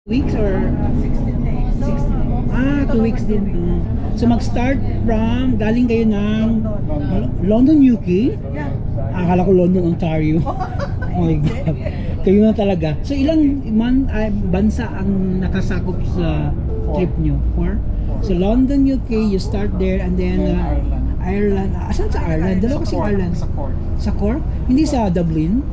Weeks or 16 days. So, 2 weeks din. So mag-start from galing kayo ng London, UK. Yeah. Akala ko London, Ontario. Oh my God. Kayo na talaga. So ilang bansa ang nakasakop sa trip nyo? 4? So London, UK, you start there and then Ireland. Asan sa Ireland? Dalawa kasi Ireland. Sa Cork. Sa Cork? Hindi sa Dublin?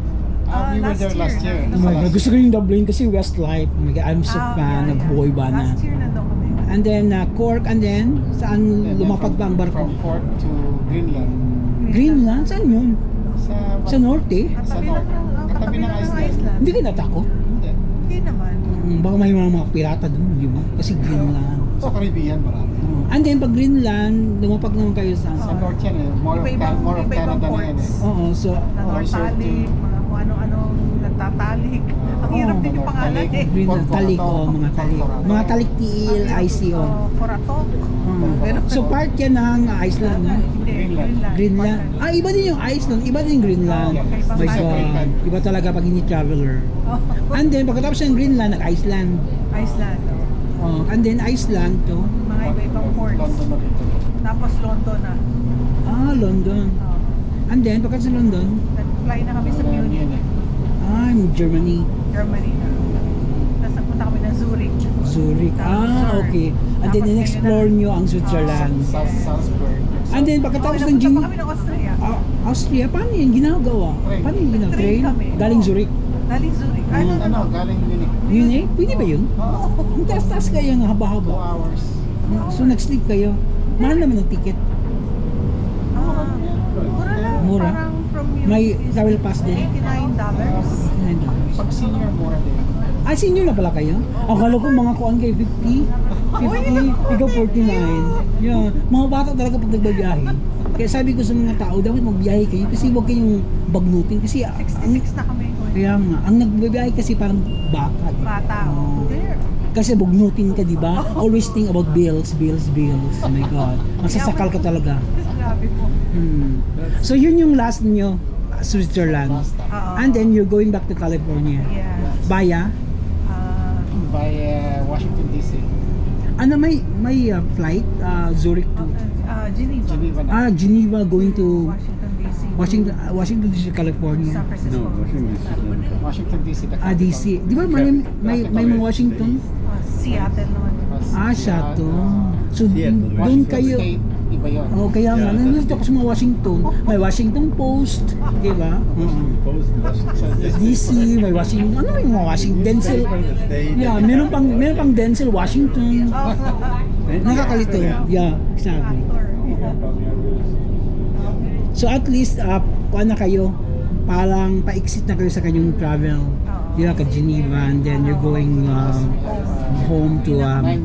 We were there last year. Oh my God, gusto ko yung Dublin kasi Westlife. Oh my God, I'm so fan of boy banda. Last year nandun kami. And then Cork, and then saan And then lumapag ba ang barko? From Cork to Greenland. Greenland? Saan yun? Sa norte? Sa north. Katabi ng Iceland. Hindi ka natakot? Hindi. Hindi naman. Baka may mga pirata doon, di ba? Kasi Greenland. Sa Caribbean marami. And then pag Greenland, lumapag naman kayo sa... Sa north yan eh. More of Canada na yan eh. Oo, so... Nanortalik, mga kung ano-anong nagtatalik. Ang hirap din yung pangalan eh. Greenland, talik, mga talik. Mga talik-tiil, ICO. Coratok. So part yan ng Iceland, no? Greenland. Iba din yung Iceland, iba din yung Greenland. My God, iba talaga pag hindi traveler. And then pagkatapos ng Greenland, nag-Iceland. Iceland. And then Iceland to. Mga iba-ibang ports. London na rito. Tapos London na. London. And then pagkatapos ng London, Nag-fly na kami sa Munich. Germany. Germany na. Tapos nagpunta kami ng Zurich. Zurich. Okay. And then in-explore nyo ang Switzerland. Salzburg. And then pagkatapos ng Nagpunta pa kami ng Austria. Austria, paano yun ginagawa? Paano yun ginagawa? Train Train? kami. Galing Zurich. Galing Zurich. Galing Munich. Yun eh? Pwede ba yun? Oo. Ang taas-taas kayo ng 2 haba-haba. hours. So nag-sleep kayo. Mahal naman ang ticket. Mura lang. Mura? Parang from Munich May is travel pass din. $89. $9. Pag senior, mura din. Senior na pala kayo? Akala ko mga kuan kayo 50. 50, ikaw 49. Yeah. Mga bata talaga pag nagbabiyahe. Kaya sabi ko sa mga tao, dapat magbiyahe kayo kasi huwag kayong bagnutin. Kasi 66 na kami. kaya nga, ang nagbabiyahe kasi parang bata. Bata. Oo. There. Kasi bugnutin ka, di ba? Always think about bills. Oh my God. Masasakal ka talaga. Grabe po. So yun yung last niyo, Switzerland. Last time. Oo. And then you're going back to California. Yes. Via? By Washington DC. Ano may flight? Zurich to? Geneva. Geneva na. Geneva going to Washington, D.C. Washington DC, California. San Francisco. Washington DC. the capital. DC. Di ba may mga Washington? Seattle naman. Siya to. So Seattle, doon Washington kayo. State, iba yun. Kaya nga, Yeah. nandito ako sa mga Washington. May Washington Post, di ba? DC, may Washington. Ano yung mga Washington? Denzel. Yeah, meron pang Denzel Washington. Nakakalito. Yeah, exactly. So at least, kuha na kayo, parang pa-exit na kayo sa kanyang travel. Di ba, ka Geneva, and then you're going home to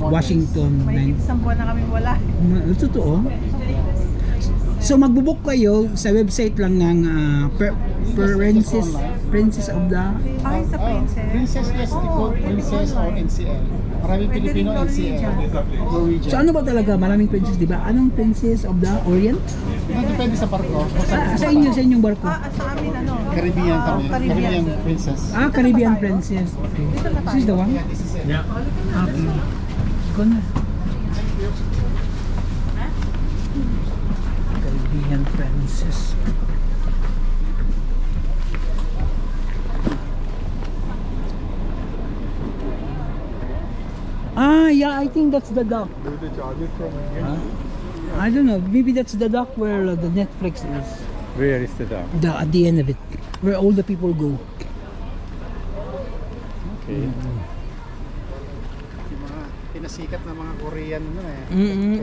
Washington. May isang buwan na kami wala. Totoo. So magbubook kayo sa website lang ng Princess of the... Ay, sa Princess. Princess, yes. They call Princess or NCL. Maraming Pwede Pilipino rin NCL. Norwegian. So ano ba talaga? Maraming princess, di ba? Anong Princess of the Orient? Depende sa barko. Sa inyong barko? Sa amin ano? Caribbean kami. Caribbean. Caribbean Princess. Caribbean Princess. Okay. Dito na This is the tayo. one? This is it. Okay. Ikaw na. Caribbean Princess. Yeah, I think that's the dock. I don't know, maybe that's the dock where the Netflix is. Where is the dock? At the end of it, where all the people go. Okay. Yung mga pinasikat na mga Korean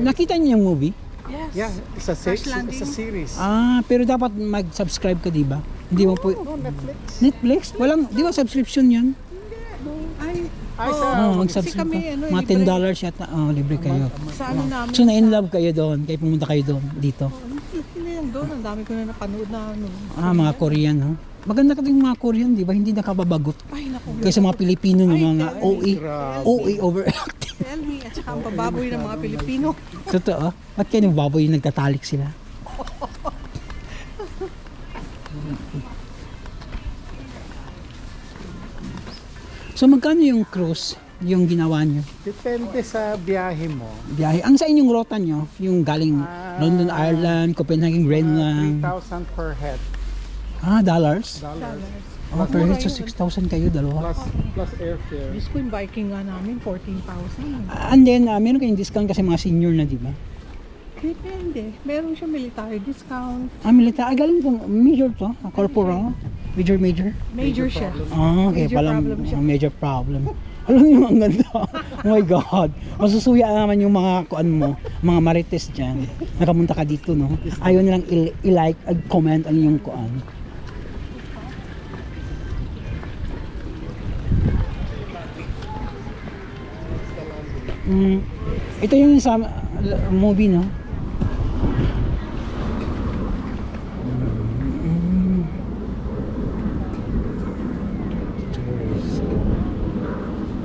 Nakita niyo yung movie? Yes. Yeah, it's a series. Pero dapat mag-subscribe ka, di ba? Hindi mo po... No, Netflix. Netflix? Walang, di ba subscription yan? Ay, Mag-subscribe kami, ka. ano, Mga $10 yata. Libre kayo. Sa ano namin. So na-in love kayo doon, kaya pumunta kayo doon, dito. Hindi lang doon. Ang dami ko na napanood na ano. Mga Korean, ha? Maganda ka din mga Korean, di ba? Hindi nakababagot. Ay, naku. Kaysa mga Pilipino ng mga OA. grabe. OA overacting. Tell me. At saka ang bababoy ng mga Pilipino. Totoo. Ba't kayo ng baboy nagtatalik sila? So magkano yung cruise? yung ginawa nyo? Depende sa biyahe mo. Biyahe. Ang sa inyong rota nyo, yung galing London, Ireland, Copenhagen, Greenland. 3,000 per head. Dollars? Dollars. Oh, per head, so 6,000 kayo, dalawa. Plus airfare. Diyos ko, yung biking nga namin, 14,000. And then, meron kayong discount kasi mga senior na, di ba? Depende. Meron siya military discount. Military. Galing po, major to. Corporal. Major. Major siya. Okay, Major palang problem siya. major problem. Alam niyo, ang ganda. Oh my God. Masusuya naman yung mga kuan mo, mga marites dyan. Nakamunta ka dito, no? Ayaw nilang i-like, comment ang yung kuan. Ito yung sa movie, no?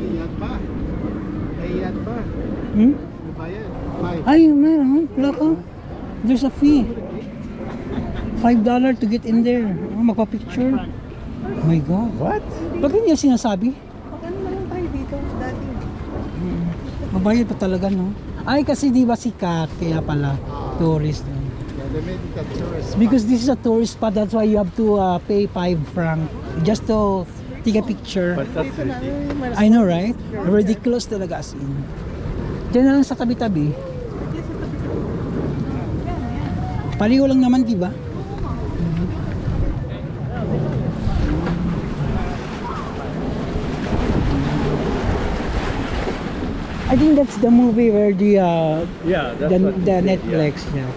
Bayad pa. Bayad pa. Bayad. 5. Ay, meron. Wala ka. There's a fee. $5 to get in there. Magpa-picture. Oh my God. What? Bakit niya sinasabi? Pag ano na lang tayo dito, dati. Mabayad pa talaga, no? Ay, kasi di ba sikat, kaya pala, tourist. Yeah, they made it a tourist. Because this is a tourist spot, that's why you have to pay 5 franc just to take a picture. that's Dito na, I know, right? Ridiculous talaga as in. Diyan na lang sa tabi-tabi. Paliho lang naman, di ba? I think that's the movie where the Yeah, that's what the Netflix, yeah.